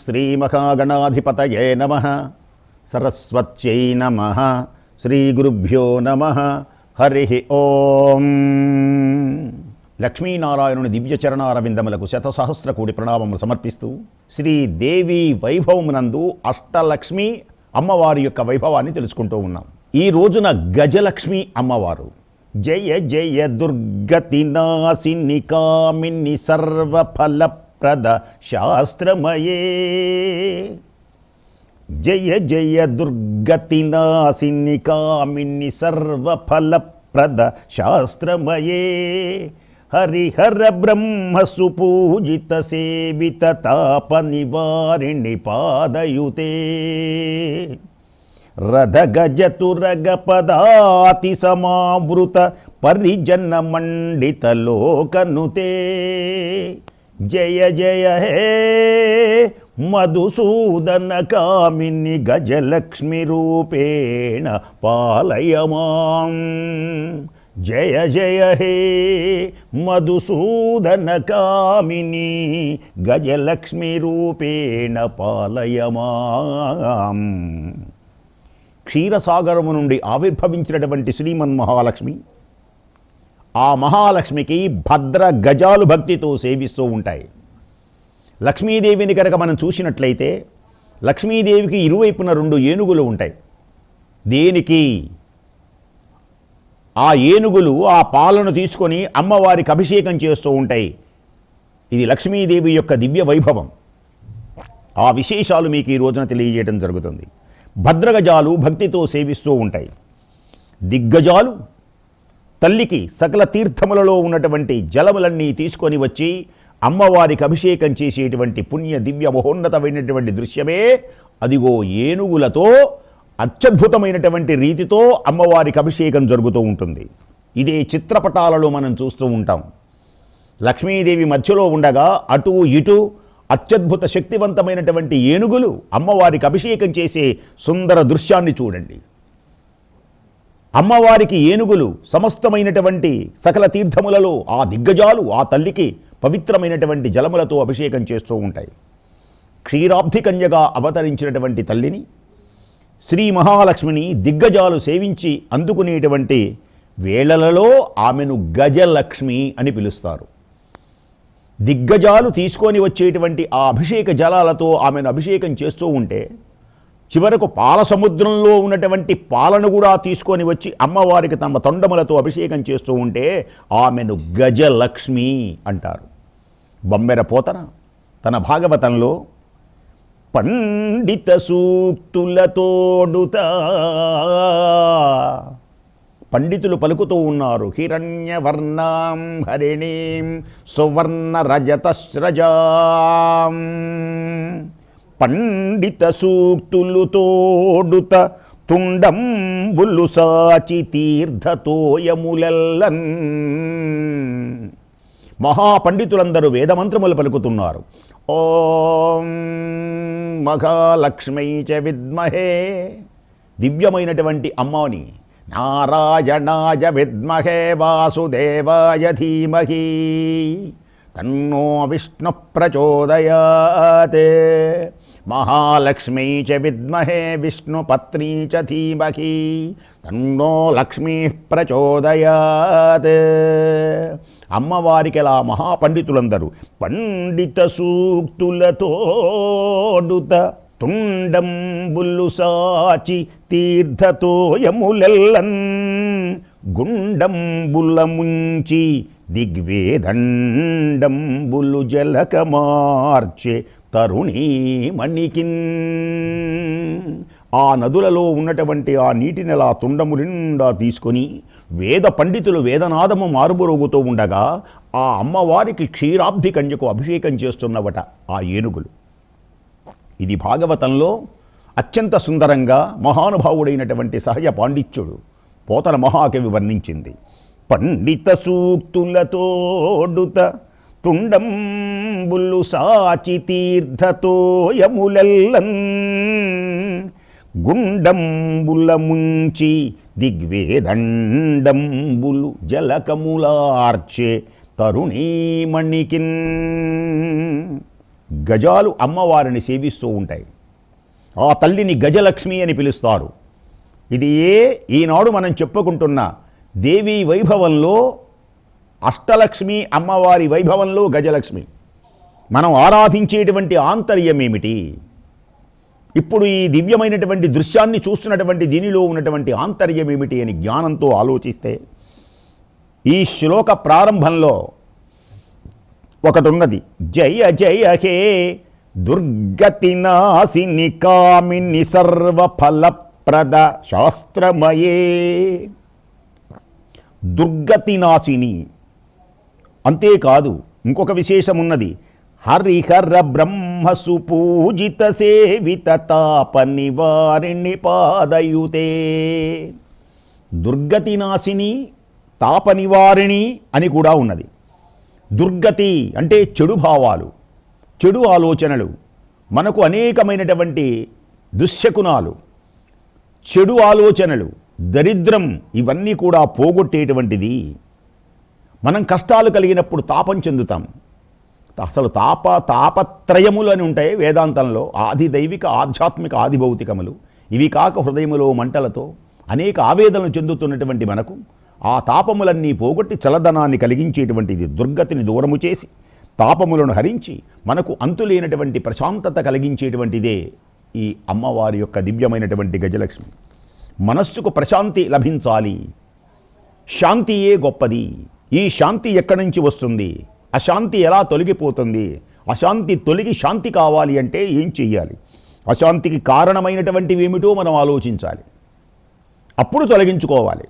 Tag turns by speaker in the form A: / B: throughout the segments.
A: శ్రీమహాగణాధిపతయే నమః. సరస్వత్యై నమః. శ్రీగురుభ్యో నమః. హరి ఓం. లక్ష్మీనారాయణుని దివ్యచరణారవిందములకు శతసహస్ర కోటి ప్రణామములు సమర్పిస్తూ శ్రీదేవి వైభవమునందు అష్టలక్ష్మి అమ్మవారి యొక్క వైభవాన్ని తెలుసుకుంటూ ఉన్నాం. ఈ రోజున గజలక్ష్మి అమ్మవారు జయ జయ దుర్గతి నాశిని కామిని సర్వఫలప్రద శాస్త్రమయే. జయ జయ దుర్గతి నాశిని కామిని సర్వఫలప్రద శాస్త్రమయే. హరిహర బ్రహ్మ సుపూజిత సేవిత తాప నివారిణి పాదయుతే. రథ గజతురగ పదాతి సమావృత పరిజన మండిత లోకనుతే. జయ జయ హే మధుసూదన కామిని గజలక్ష్మి రూపేణ పాలయమాం. జయ జయ హే మధుసూదన కామిని గజలక్ష్మి రూపేణ పాలయమాం. క్షీరసాగరము నుండి ఆవిర్భవించినటువంటి శ్రీమన్మహాలక్ష్మి, ఆ మహాలక్ష్మికి భద్ర గజాలు భక్తితో సేవిస్తూ ఉంటాయి. లక్ష్మీదేవిని కనుక మనం చూసినట్లయితే లక్ష్మీదేవికి ఇరువైపున 2 ఏనుగులు ఉంటాయి. దేనికి? ఆ ఏనుగులు ఆ పాలను తీసుకొని అమ్మవారికి అభిషేకం చేస్తూ ఉంటాయి. ఇది లక్ష్మీదేవి యొక్క దివ్య వైభవం. ఆ విశేషాలు మీకు ఈ రోజున తెలియజేయడం జరుగుతుంది. భద్రగజాలు భక్తితో సేవిస్తూ ఉంటాయి. దిగ్గజాలు తల్లికి సకల తీర్థములలో ఉన్నటువంటి జలములన్నీ తీసుకొని వచ్చి అమ్మవారికి అభిషేకం చేసేటువంటి పుణ్య దివ్య మహోన్నతమైనటువంటి దృశ్యమే అదిగో ఏనుగులతో అత్యద్భుతమైనటువంటి రీతితో అమ్మవారికి అభిషేకం జరుగుతూ ఉంటుంది. ఇదే చిత్రపటాలలో మనం చూస్తూ ఉంటాం. లక్ష్మీదేవి మధ్యలో ఉండగా అటు ఇటు అత్యద్భుత శక్తివంతమైనటువంటి ఏనుగులు అమ్మవారికి అభిషేకం చేసే సుందర దృశ్యాన్ని చూడండి. అమ్మవారికి ఏనుగులు సమస్తమైనటువంటి సకల తీర్థములలో ఆ దిగ్గజాలు ఆ తల్లికి పవిత్రమైనటువంటి జలములతో అభిషేకం చేస్తూ ఉంటాయి. క్షీరాబ్ధి కన్యగా అవతరించినటువంటి తల్లిని, శ్రీ మహాలక్ష్మిని దిగ్గజాలు సేవించి అందుకునేటువంటి వేళలలో ఆమెను గజలక్ష్మి అని పిలుస్తారు. దిగ్గజాలు తీసుకొని వచ్చేటువంటి ఆ అభిషేక జలాలతో ఆమెను అభిషేకం చేస్తూ ఉంటే చివరకు పాల సముద్రంలో ఉన్నటువంటి పాలను కూడా తీసుకొని వచ్చి అమ్మవారికి తమ తొండములతో అభిషేకం చేస్తూ ఉంటే ఆమెను గజలక్ష్మి అంటారు. బొమ్మెర పోతన తన భాగవతంలో పండిత సూక్తులతోడుతా పండితులు పలుకుతూ ఉన్నారు. హిరణ్యవర్ణాం హరిణీం సువర్ణ రజతస్రజాం. పండిత సూక్తులు తోడుత తుండంబులు సాచి తీర్థతోయములెల్లన్. మహాపండితులందరూ వేదమంత్రములు పలుకుతున్నారు. ఓం మహాలక్ష్మై చ విద్మహే, దివ్యమైనటువంటి అమ్మని నారాయణాయ విద్మహే వాసుదేవాయ ధీమహి తన్నో విష్ణు ప్రచోదయాత్. మహాలక్ష్మీ చ విద్మహే విష్ణుపత్నీ చ ధీమహి తన్నో లక్ష్మీ ప్రచోదయాత్. అమ్మవారికి అలా మహాపండితులందరూ పండిత సూక్తులతోడుత తుండంబులు సాచి తీర్థతోయములెల్లన్. గుండంబుల ముంచి దిగ్వేదండంబులు జలకమార్చే తరుణీమణికిన్. ఆ నదులలో ఉన్నటువంటి ఆ నీటిని అలా తుండము నిండా తీసుకొని వేద పండితులు వేదనాదము మారుబురుగుతూ ఉండగా ఆ అమ్మవారికి క్షీరాబ్ధి కన్యకు అభిషేకం చేస్తున్నవట ఆ ఏనుగులు. ఇది భాగవతంలో అత్యంత సుందరంగా మహానుభావుడైనటువంటి సహజ పాండిత్యుడు పోతన మహాకవి వర్ణించింది. పండిత సూక్తులతోడుత తుండంబులు సాచి తీర్థతోయములెల్లన్. గుండంబుల ముంచి దిగ్వేదండంబులు జలకములార్చే తరుణీమణికిన్. గజాలు అమ్మవారిని సేవిస్తూ ఉంటాయి. ఆ తల్లిని గజలక్ష్మి అని పిలుస్తారు. ఇది ఈనాడు మనం చెప్పుకుంటున్న దేవీ వైభవంలో అష్టలక్ష్మి అమ్మవారి వైభవంలో గజలక్ష్మి. మనం ఆరాధించేటువంటి ఆంతర్యం ఏమిటి? ఇప్పుడు ఈ దివ్యమైనటువంటి దృశ్యాన్ని చూస్తున్నటువంటి దీనిలో ఉన్నటువంటి ఆంతర్యం ఏమిటి అని జ్ఞానంతో ఆలోచిస్తే ఈ శ్లోక ప్రారంభంలో ఒకటి ఉన్నది. జయ జయ హే దుర్గతి నాశిని కామిని సర్వఫలప్రద శాస్త్రమయే. దుర్గతి నాశిని. అంతేకాదు ఇంకొక విశేషం ఉన్నది. హరిహర బ్రహ్మ సుపూజిత సేవిత తాప నివారిణి పాదయుతే. దుర్గతి నాశిని, తాప నివారిణి అని కూడా ఉన్నది. దుర్గతి అంటే చెడు భావాలు, చెడు ఆలోచనలు, మనకు అనేకమైనటువంటి దుశ్శకునాలు, చెడు ఆలోచనలు, దరిద్రం ఇవన్నీ కూడా పోగొట్టేటువంటిది. మనం కష్టాలు కలిగినప్పుడు తాపం చెందుతాం. అసలు తాపత్రయములు అని ఉంటాయి వేదాంతంలో. ఆది దైవిక, ఆధ్యాత్మిక, ఆది భౌతికములు. ఇవి కాక హృదయములో మంటలతో అనేక ఆవేదనలు చెందుతున్నటువంటి మనకు ఆ తాపములన్నీ పోగొట్టి చల్లదనాన్ని కలిగించేటువంటిది. దుర్గతిని దూరము చేసి తాపములను హరించి మనకు అంతులేనటువంటి ప్రశాంతత కలిగించేటువంటిదే ఈ అమ్మవారి యొక్క దివ్యమైనటువంటి గజలక్ష్మి. మనస్సుకు ప్రశాంతి లభించాలి. శాంతియే గొప్పది. ఈ శాంతి ఎక్కడి నుంచి వస్తుంది? అశాంతి ఎలా తొలగిపోతుంది? అశాంతి తొలగి శాంతి కావాలి అంటే ఏం చెయ్యాలి? అశాంతికి కారణమైనటువంటివి ఏమిటో మనం ఆలోచించాలి. అప్పుడు తొలగించుకోవాలి.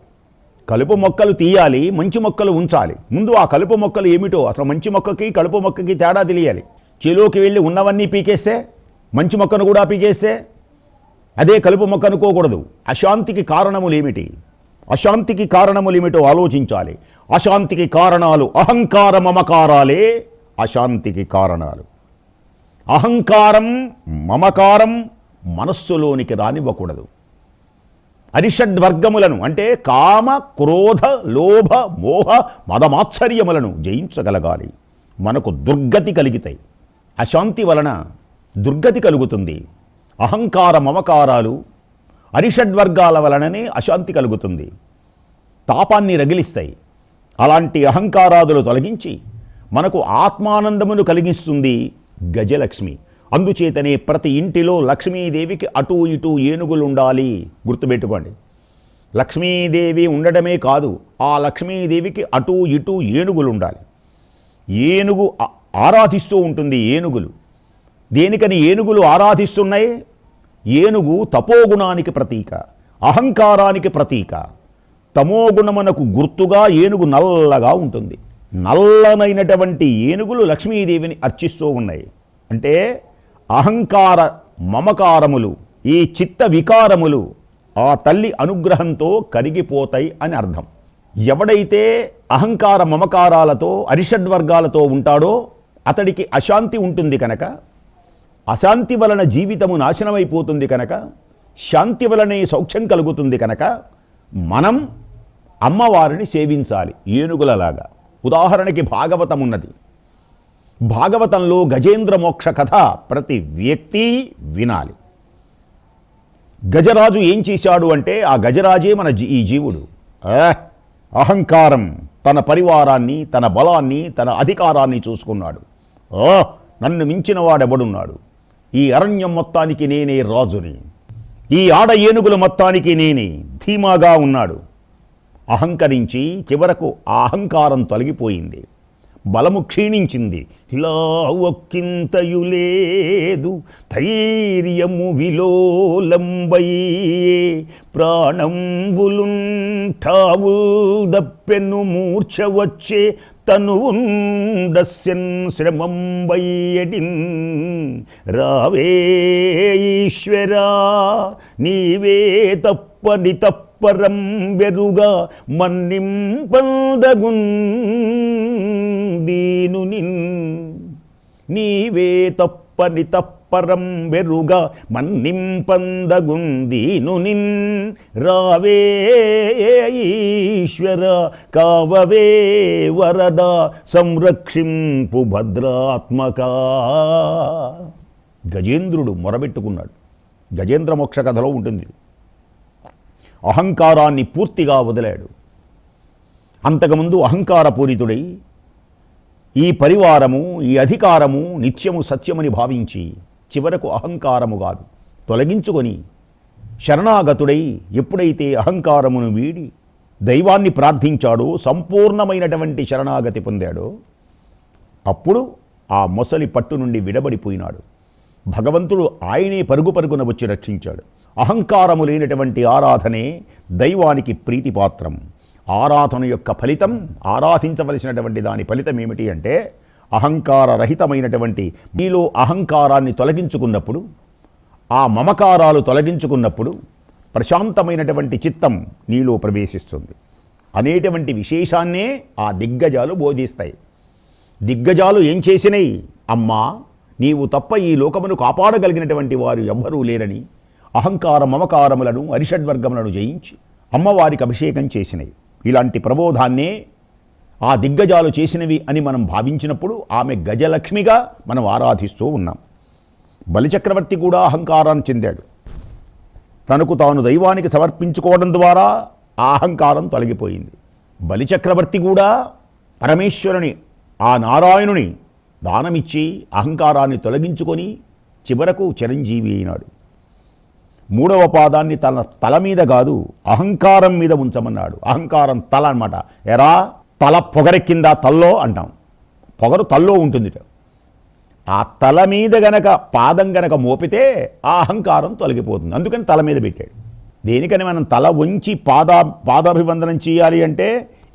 A: కలుపు మొక్కలు తీయాలి, మంచి మొక్కలు ఉంచాలి. ముందు ఆ కలుపు మొక్కలు ఏమిటో, అసలు మంచి మొక్కకి కలుపు మొక్కకి తేడా తెలియాలి. చేలోకి వెళ్ళి ఉన్నవన్నీ పీకేస్తే, మంచి మొక్కను కూడా పీకేస్తే అదే కలుపు మొక్క అనుకోకూడదు. అశాంతికి కారణములేమిటి? అశాంతికి కారణములేమిటో ఆలోచించాలి. అశాంతికి కారణాలు అహంకార మమకారాలే అశాంతికి కారణాలు. అహంకారం, మమకారం మనస్సులోనికి రానివ్వకూడదు. అరిషడ్వర్గములను అంటే కామ, క్రోధ, లోభ, మోహ, మదమాత్సర్యములను జయించగలగాలి. మనకు దుర్గతి కలిగితాయి. అశాంతి వలన దుర్గతి కలుగుతుంది. అహంకార మమకారాలు, అరిషడ్వర్గాల వలననే అశాంతి కలుగుతుంది. తాపాన్ని రగిలిస్తాయి. అలాంటి అహంకారాదులు తొలగించి మనకు ఆత్మానందమును కలిగిస్తుంది గజలక్ష్మి. అందుచేతనే ప్రతి ఇంటిలో లక్ష్మీదేవికి అటూ ఇటూ ఏనుగులు ఉండాలి. గుర్తుపెట్టుకోండి. లక్ష్మీదేవి ఉండడమే కాదు, ఆ లక్ష్మీదేవికి అటూ ఇటూ ఏనుగులు ఉండాలి. ఏనుగు ఆరాధిస్తూ ఉంటుంది. ఏనుగులు దేనికని ఏనుగులు ఆరాధిస్తున్నాయి? ఏనుగు తపోగుణానికి ప్రతీక, అహంకారానికి ప్రతీక. తమోగుణమునకు గుర్తుగా ఏనుగు నల్లగా ఉంటుంది. నల్లనైనటువంటి ఏనుగులు లక్ష్మీదేవిని అర్చిస్తూ ఉన్నాయి. అంటే అహంకార మమకారములు, ఈ చిత్త వికారములు ఆ తల్లి అనుగ్రహంతో కరిగిపోతాయి అని అర్థం. ఎవడైతే అహంకార మమకారాలతో అరిషడ్వర్గాలతో ఉంటాడో అతడికి అశాంతి ఉంటుంది కనుక, అశాంతి వలన జీవితము నాశనమైపోతుంది కనుక, శాంతి వలనే సౌఖ్యం కలుగుతుంది కనుక మనం అమ్మవారిని సేవించాలి ఏనుగులలాగా. ఉదాహరణకి భాగవతం ఉన్నది. భాగవతంలో గజేంద్ర మోక్ష కథ ప్రతి వ్యక్తి వినాలి. గజరాజు ఏం చేశాడు అంటే, ఆ గజరాజే మన ఈ జీవుడు. అహంకారం తన పరివారాన్ని, తన బలాన్ని, తన అధికారాన్ని చూసుకున్నాడు. నన్ను మించిన వాడెవడున్నాడు? ఈ అరణ్యం మొత్తానికి నేనే రాజుని, ఈ ఆడ ఏనుగుల మొత్తానికి నేనే ధీమాగా ఉన్నాడు. అహంకరించి చివరకు ఆ అహంకారం తొలగిపోయింది. బలము క్షీణించింది. ఇలా ఒక్కింతయులేదు ధైర్యము విలోలంబయ్యే ప్రాణంబులుంఠావు దప్పెను మూర్ఛ వచ్చే తనువుండస్యన్ శ్రమంబయ్యడిన్ రావే ఈశ్వరా నీవే తప్పని తప్పరం వెరుగా మన్నింపదగున్ దీనునిన్ నీవే తప్పని పరం వెరుగా మన్నింపందగుందీను నిన్ రావే ఈశ్వర కావవే వరద సంరక్షింపు భద్రాత్మక. గజేంద్రుడు మొరబెట్టుకున్నాడు. గజేంద్ర మోక్ష కథలో ఉంటుంది. అహంకారాన్ని పూర్తిగా వదిలాడు. అంతకుముందు అహంకారపూరితుడై ఈ పరివారము, ఈ అధికారము నిత్యము సత్యమని భావించి చివరకు అహంకారము కాదు తొలగించుకొని శరణాగతుడై ఎప్పుడైతే అహంకారమును వీడి దైవాన్ని ప్రార్థించాడో, సంపూర్ణమైనటువంటి శరణాగతి పొందాడో, అప్పుడు ఆ మొసలి పట్టు నుండి విడబడిపోయినాడు. భగవంతుడు ఆయనే పరుగు పరుగున వచ్చి రక్షించాడు. అహంకారము లేనటువంటి ఆరాధనే దైవానికి ప్రీతిపాత్రం. ఆరాధన యొక్క ఫలితం, ఆరాధించవలసినటువంటి దాని ఫలితం ఏమిటి అంటే అహంకార రహితమైనటువంటి మీలో అహంకారాన్ని తొలగించుకున్నప్పుడు, ఆ మమకారాలు తొలగించుకున్నప్పుడు ప్రశాంతమైనటువంటి చిత్తం నీలో ప్రవేశిస్తుంది అనేటువంటి విశేషాన్నే ఆ దిగ్గజాలు బోధిస్తాయి. దిగ్గజాలు ఏం చేసినాయి? అమ్మా, నీవు తప్ప ఈ లోకమును కాపాడగలిగినటువంటి వారు ఎవ్వరూ లేరని అహంకార మమకారములను అరిషడ్వర్గములను జయించి అమ్మవారికి అభిషేకం చేసినవి. ఇలాంటి ప్రబోధాన్నే ఆ దిగ్గజాలు చేసినవి అని మనం భావించినప్పుడు ఆమె గజలక్ష్మిగా మనం ఆరాధిస్తూ ఉన్నాం. బలిచక్రవర్తి కూడా అహంకారాన్ని చెందాడు. తనకు తాను దైవానికి సమర్పించుకోవడం ద్వారా ఆ అహంకారం తొలగిపోయింది. బలిచక్రవర్తి కూడా పరమేశ్వరుని, ఆ నారాయణుని దానమిచ్చి అహంకారాన్ని తొలగించుకొని చివరకు చిరంజీవి అయినాడు. మూడవ పాదాన్ని తన తల మీద కాదు అహంకారం మీద ఉంచమన్నాడు. అహంకారం తల అన్నమాట. ఎరా తల పొగరెక్కిందా తల్లో అంటాం. పొగరు తల్లో ఉంటుంది. ఆ తల మీద గనక పాదం గనక మోపితే ఆ అహంకారం తొలగిపోతుంది. అందుకని తల మీద పెట్టాడు. దేనికని మనం తల ఉంచి పాదాభివందనం చేయాలి అంటే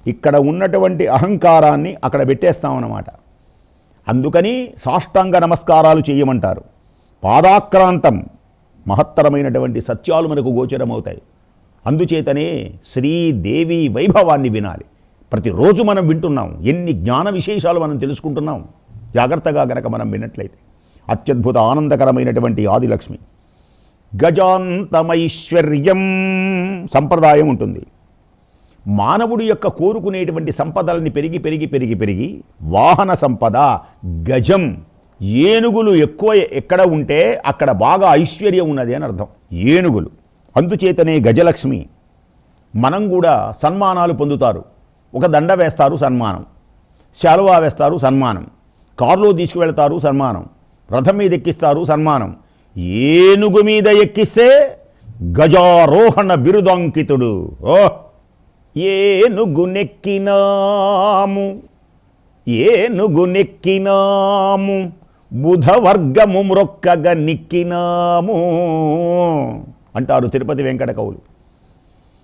A: ఇక్కడ ఉన్నటువంటి అహంకారాన్ని అక్కడ పెట్టేస్తామన్నమాట. అందుకని సాష్టాంగ నమస్కారాలు చేయమంటారు. పాదాక్రాంతం మహత్తరమైనటువంటి సత్యాలు మనకు గోచరమవుతాయి. అందుచేతనే శ్రీదేవి వైభవాన్ని వినాలి. ప్రతిరోజు మనం వింటున్నాం. ఎన్ని జ్ఞాన విశేషాలు మనం తెలుసుకుంటున్నాం. జాగ్రత్తగా గనక మనం విన్నట్లయితే అత్యద్భుత ఆనందకరమైనటువంటి ఆదిలక్ష్మి. గజాంతమైశ్వర్యం సంప్రదాయం ఉంటుంది. మానవుడి యొక్క కోరుకునేటువంటి సంపదలని పెరిగి పెరిగి పెరిగి పెరిగి వాహన సంపద గజం, ఏనుగులు ఎక్కువ ఎక్కడ ఉంటే అక్కడ బాగా ఐశ్వర్యం ఉన్నది అని అర్థం. ఏనుగులు. అందుచేతనే గజలక్ష్మి. మనం కూడా సన్మానాలు పొందుతారు. ఒక దండ వేస్తారు సన్మానం, శాలువా వేస్తారు సన్మానం, కారులో తీసుకువెళ్తారు సన్మానం, రథం మీద ఎక్కిస్తారు సన్మానం. ఏనుగు మీద ఎక్కిస్తే గజారోహణ బిరుదాంకితుడు. ఏనుగు నెక్కినాము, ఏనుగు నెక్కినాము, బుధవర్గము మ్రొక్కగా నిక్కినాము అంటారు తిరుపతి వెంకట కవులు.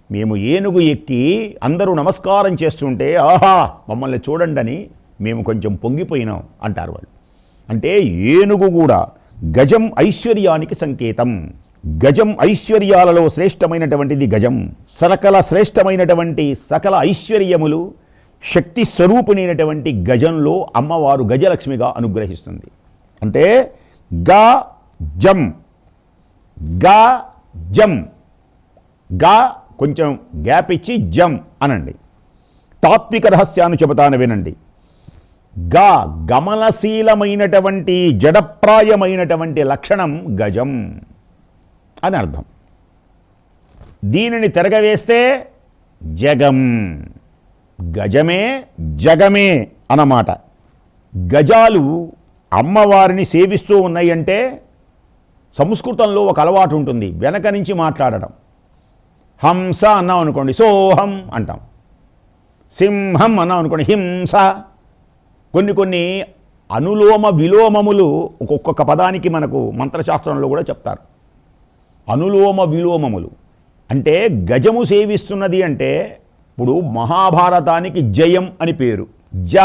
A: మేము ఏనుగు ఎక్కి అందరూ నమస్కారం చేస్తుంటే ఆహా మమ్మల్ని చూడండి అని మేము కొంచెం పొంగిపోయినాం అంటారు వాళ్ళు. అంటే ఏనుగు కూడా గజం ఐశ్వర్యానికి సంకేతం. గజం ఐశ్వర్యాలలో శ్రేష్టమైనటువంటిది గజం. సకల శ్రేష్టమైనటువంటి సకల ఐశ్వర్యములు శక్తి స్వరూపిణైనటువంటి గజంలో అమ్మవారు గజలక్ష్మిగా అనుగ్రహిస్తుంది. అంటే గా జం, గా జం, గా కొంచెం గ్యాప్ ఇచ్చి జం అనండి. తాత్విక రహస్యాన్ని చెబుతాను వినండి. గా గమనశీలమైనటువంటి జడప్రాయమైనటువంటి లక్షణం గజం అని అర్థం. దీనిని తిరగవేస్తే జగం, గజమే జగమే అన్నమాట. గజాలు అమ్మవారిని సేవిస్తూ ఉన్నాయంటే సంస్కృతంలో ఒక అలవాటు ఉంటుంది, వెనక నుంచి మాట్లాడడం. హంస అన్నాం అనుకోండి సోహం అంటాం, సింహం అన్నాం అనుకోండి హింస. కొన్ని కొన్ని అనులోమ విలోమములు ఒక్కొక్క పదానికి మనకు మంత్రశాస్త్రంలో కూడా చెప్తారు. అనులోమ విలోమములు అంటే గజము సేవిస్తున్నది అంటే ఇప్పుడు మహాభారతానికి జయం అని పేరు. జ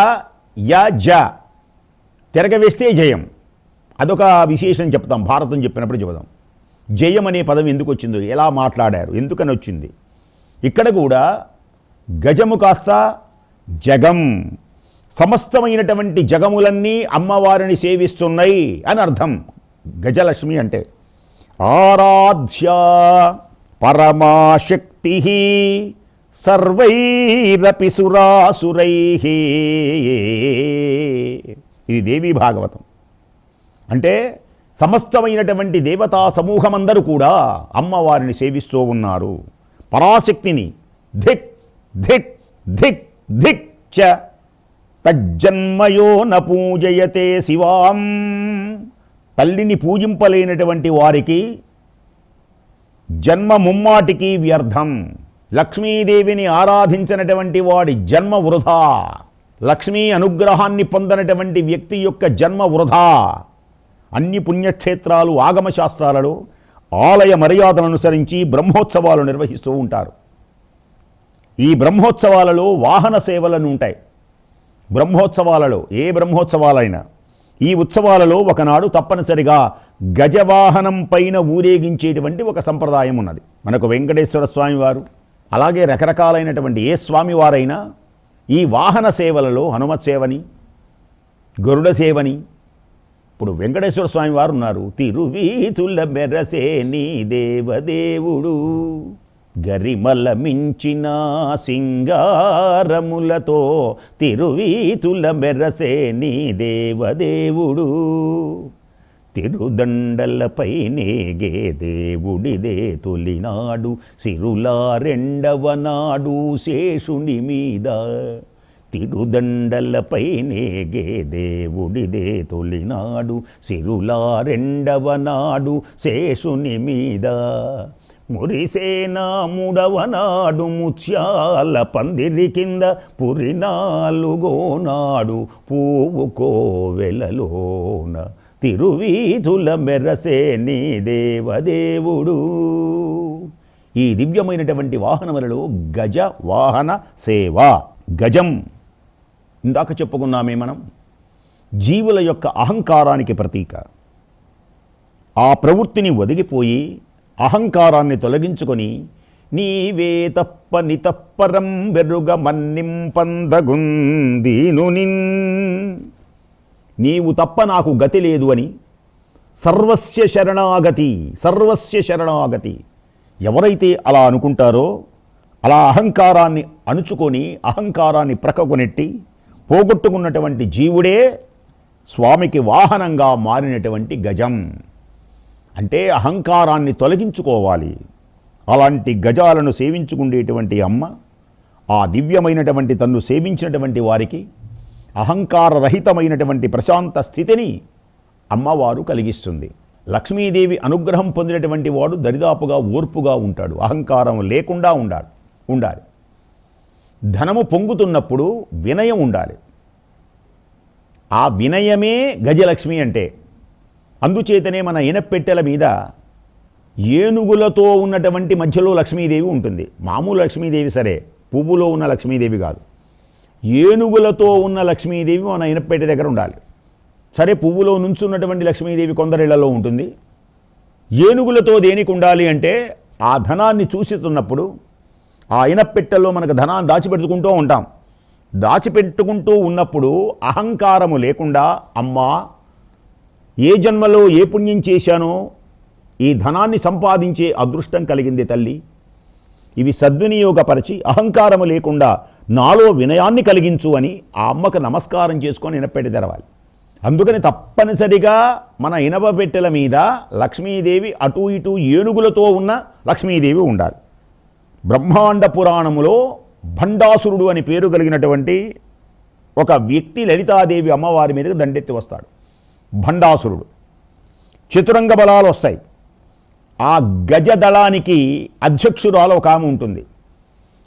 A: య జ తిరగవేస్తే జయం. అదొక విశేషం చెప్తాం, భారతం చెప్పినప్పుడు చెబుదాం. జయం అనే పదం ఎందుకు వచ్చిందో, ఎలా మాట్లాడారు, ఎందుకని వచ్చింది. ఇక్కడ కూడా గజము కాస్త జగం, సమస్తమైనటువంటి జగములన్నీ అమ్మవారిని సేవిస్తున్నాయి అని అర్థం. గజలక్ష్మి అంటే. ఆరాధ్య పరమాశక్తి సర్వైరపి సురాసురై. ఇది దేవీ భాగవతం. అంటే సమస్తమైనటువంటి దేవతా సమూహమందరూ కూడా అమ్మవారిని సేవిస్తూ ఉన్నారు. పరాశక్తిని ధిక్ ధిక్ ధిక్ ధిక్ చ తజ్జన్మయో న పూజయతే శివాం. తల్లిని పూజింపలేనటువంటి వారికి జన్మ ముమ్మాటికి వ్యర్థం. లక్ష్మీదేవిని ఆరాధించినటువంటి వాడి జన్మ వృధా. లక్ష్మీ అనుగ్రహాన్ని పొందనటువంటి వ్యక్తి యొక్క జన్మ వృధా. అన్ని పుణ్యక్షేత్రాలు ఆగమశాస్త్రాలలో ఆలయ మర్యాదలను అనుసరించి బ్రహ్మోత్సవాలు నిర్వహిస్తూ ఉంటారు. ఈ బ్రహ్మోత్సవాలలో వాహన సేవలను ఉంటాయి. బ్రహ్మోత్సవాలలో ఏ బ్రహ్మోత్సవాలైనా ఈ ఉత్సవాలలో ఒకనాడు తప్పనిసరిగా గజవాహనం పైన ఊరేగించేటువంటి ఒక సంప్రదాయం ఉన్నది. మనకు వెంకటేశ్వర స్వామి వారు, అలాగే రకరకాలైనటువంటి ఏ స్వామివారైనా ఈ వాహన సేవలలో హనుమత్ సేవని, గరుడ సేవని. ఇప్పుడు వెంకటేశ్వర స్వామి వారు ఉన్నారు. తిరువీతుల మెరసే నీ దేవదేవుడు, గరిమల మించిన సింగారములతో తిరువీతుల మెరసే నీ దేవదేవుడు, తిరుదండలపై నేగే దేవుడిదే తొలినాడు, సిరులా రెండవ నాడు శేషుని మీద. తిరుదండలపై నేగే దేవుడిదే తొలినాడు, సిరులా రెండవ నాడు శేషుని మీద. మురిసేనా మూడవ నాడు ముత్యాల పందిరి కింద, పురినాలుగో నాడు పువ్వు కోవెలలోన, తిరువీధుల మెరసే నీ దేవదేవుడు. ఈ దివ్యమైనటువంటి వాహనములలో గజ వాహన సేవ. గజం ఇందాక చెప్పుకున్నామే మనం, జీవుల యొక్క అహంకారానికి ప్రతీక. ఆ ప్రవృత్తిని ఒదిగిపోయి అహంకారాన్ని తొలగించుకొని నీవే తప్ప నితప్పరం వెరుగ మన్నింపందగుందీను నిన్. నీవు తప్ప నాకు గతి లేదు అని సర్వస్య శరణాగతి, సర్వస్య శరణాగతి. ఎవరైతే అలా అనుకుంటారో, అలా అహంకారాన్ని అణుచుకొని అహంకారాన్ని ప్రక్కకొనెట్టి పోగొట్టుకున్నటువంటి జీవుడే స్వామికి వాహనంగా మారినటువంటి గజం. అంటే అహంకారాన్ని తొలగించుకోవాలి. అలాంటి గజాలను సేవించుకునేటువంటి అమ్మ ఆ దివ్యమైనటువంటి తన్ను సేవించినటువంటి వారికి అహంకారరహితమైనటువంటి ప్రశాంత స్థితిని అమ్మవారు కలిగిస్తుంది. లక్ష్మీదేవి అనుగ్రహం పొందినటువంటి వాడు దరిదాపుగా ఓర్పుగా ఉంటాడు, అహంకారం లేకుండా ఉండాలి. ధనము పొంగుతున్నప్పుడు వినయం ఉండాలి. ఆ వినయమే గజలక్ష్మి అంటే. అందుచేతనే మన ఇనప్పెట్టెల మీద ఏనుగులతో ఉన్నటువంటి మధ్యలో లక్ష్మీదేవి ఉంటుంది. మామూలు లక్ష్మీదేవి సరే, పువ్వులో ఉన్న లక్ష్మీదేవి కాదు. ఏనుగులతో ఉన్న లక్ష్మీదేవి మన ఇనప్పెట్టె దగ్గర ఉండాలి. సరే, పువ్వులో నుంచున్నటువంటి లక్ష్మీదేవి కొందరిళ్లలో ఉంటుంది. ఏనుగులతో దేనికి ఉండాలి అంటే, ఆ ధనాన్ని చూస్తున్నప్పుడు ఆ ఇనప్పెట్టెల్లో మనకు ధనాన్ని దాచిపెట్టుకుంటూ ఉంటాం. దాచిపెట్టుకుంటూ ఉన్నప్పుడు అహంకారము లేకుండా, అమ్మా ఏ జన్మలో ఏ పుణ్యం చేశానో ఈ ధనాన్ని సంపాదించే అదృష్టం కలిగింది తల్లి, ఇవి సద్వినియోగపరిచి అహంకారము లేకుండా నాలో వినయాన్ని కలిగించు అని ఆ అమ్మకు నమస్కారం చేసుకొని ఇనపెట్టె తెరవాలి. అందుకని తప్పనిసరిగా మన ఇనప పెట్టెల మీద లక్ష్మీదేవి అటు ఇటు ఏనుగులతో ఉన్న లక్ష్మీదేవి ఉండాలి. బ్రహ్మాండ పురాణములో భండాసురుడు అని పేరు కలిగినటువంటి ఒక వ్యక్తి లలితాదేవి అమ్మవారి మీదకి దండెత్తి వస్తాడు. భండాసురుడు. చతురంగ బలాలు వస్తాయి. ఆ గజదళానికి అధ్యక్షురాలు ఒక ఆమె ఉంటుంది.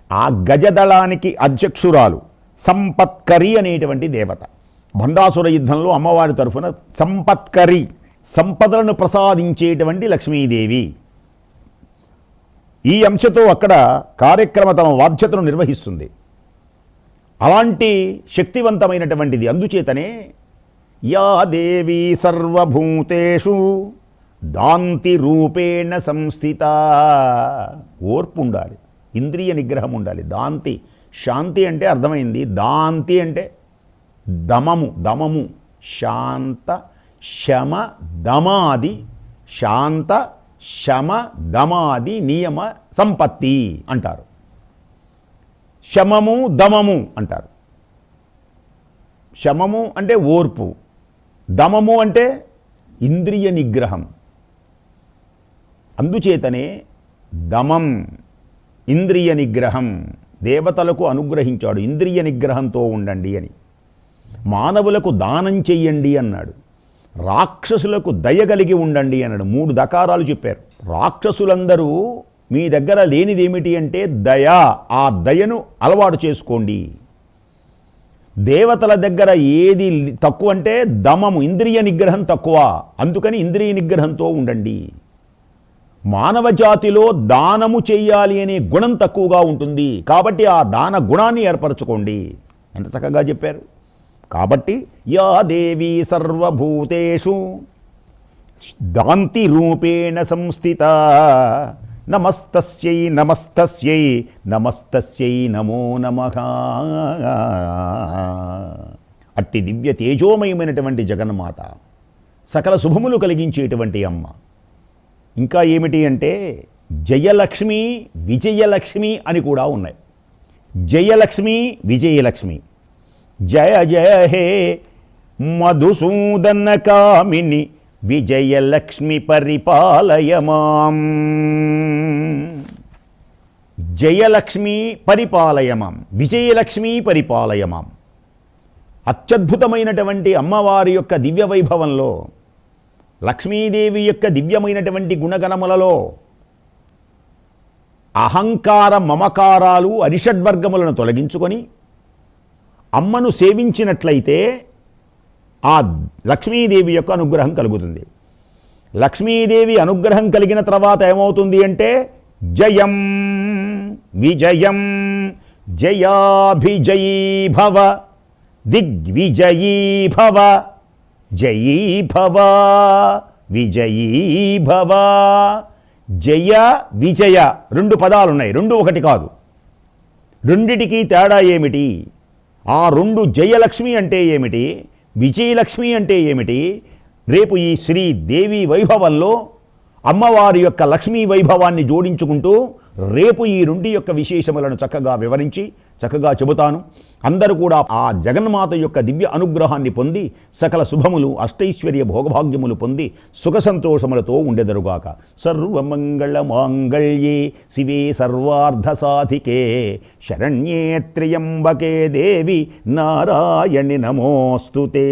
A: ఆ గజదళానికి అధ్యక్షురాలు సంపత్కరి అనేటువంటి దేవత. భండాసుర యుద్ధంలో అమ్మవారి తరఫున సంపత్కరి, సంపదలను ప్రసాదించేటువంటి లక్ష్మీదేవి. ఈ అంశతో అక్కడ కార్యక్రమ తమ బాధ్యతను నిర్వహిస్తుంది. అలాంటి శక్తివంతమైనటువంటిది. అందుచేతనే యా దేవీ సర్వభూతేషు దాంతి రూపేణ సంస్థిత. ఓర్పు ఉండాలి, ఇంద్రియ నిగ్రహం ఉండాలి. దాంతి, శాంతి అంటే అర్థమైంది. దాంతి అంటే దమము, దమము, శాంత శమ దమాది శాంత శమ దమాది నియమ సంపత్తి అంటారు. శమము దమము అంటారు. శమము అంటే ఓర్పు, దమము అంటే ఇంద్రియ నిగ్రహం. అందుచేతనే దమం ఇంద్రియ నిగ్రహం దేవతలకు అనుగ్రహించాడు. ఇంద్రియ నిగ్రహంతో ఉండండి అని. మానవులకు దానం చెయ్యండి అన్నాడు. రాక్షసులకు దయ కలిగి ఉండండి అన్నాడు. 3 దకారాలు చెప్పారు. రాక్షసులందరూ మీ దగ్గర లేనిదేమిటి అంటే దయ. ఆ దయను అలవాటు చేసుకోండి. దేవతల దగ్గర ఏది తక్కువ అంటే దమము, ఇంద్రియ నిగ్రహం తక్కువ. అందుకని ఇంద్రియ నిగ్రహంతో ఉండండి. మానవ జాతిలో దానము చెయ్యాలి అనే గుణం తక్కువగా ఉంటుంది. కాబట్టి ఆ దాన గుణాన్ని ఏర్పరచుకోండి. ఎంత చక్కగా చెప్పారు. కాబట్టి యా దేవీ సర్వభూతేషు దాంతి రూపేణ సంస్థిత నమస్తస్యై నమస్తస్యై నమస్తస్యై నమో నమః. అట్టి దివ్య తేజోమయమైనటువంటి జగన్మాత, సకల శుభములు కలిగించేటువంటి అమ్మ. ఇంకా ఏమిటి అంటే జయలక్ష్మి, విజయలక్ష్మి అని కూడా ఉన్నాయి. జయలక్ష్మి, విజయలక్ష్మి. జయ జయ హే మధుసూదన కామిని విజయలక్ష్మి పరిపాలయ మాం. జయలక్ష్మి పరిపాలయ మాం, విజయలక్ష్మి పరిపాలయ మాం. అత్యద్భుతమైనటువంటి అమ్మవారి యొక్క దివ్య వైభవంలో, లక్ష్మీదేవి యొక్క దివ్యమైనటువంటి గుణగణములలో అహంకార మమకారాలు అరిషడ్వర్గములను తొలగించుకొని అమ్మను సేవించినట్లయితే ఆ లక్ష్మీదేవి యొక్క అనుగ్రహం కలుగుతుంది. లక్ష్మీదేవి అనుగ్రహం కలిగిన తర్వాత ఏమవుతుంది అంటే జయం విజయం జయాభిజయీ భవ దిగ్విజయీ భవ జయీ భవ విజయీ భవ. జయ విజయ 2 పదాలు ఉన్నాయి. 2 ఒకటి కాదు. రెండిటికి తేడా ఏమిటి? ఆ 2 జయలక్ష్మి అంటే ఏమిటి, విజయలక్ష్మి అంటే ఏమిటి? రేపు ఈ శ్రీ దేవి వైభవంలో అమ్మవారి యొక్క లక్ష్మీ వైభవాన్ని జోడించుకుంటూ రేపు ఈ 2 యొక్క విశేషములను చక్కగా వివరించి చక్కగా చెబుతాను. అందరూ కూడా ఆ జగన్మాత యొక్క దివ్య అనుగ్రహాన్ని పొంది సకల శుభములు అష్టైశ్వర్య భోగభాగ్యములు పొంది సుఖ సంతోషములతో ఉండెదరుగాక. సర్వమంగళ మాంగళ్యే శివే సర్వార్థ సాధికే శరణ్యే త్ర్యంబకే దేవి నారాయణి నమోస్తుతే.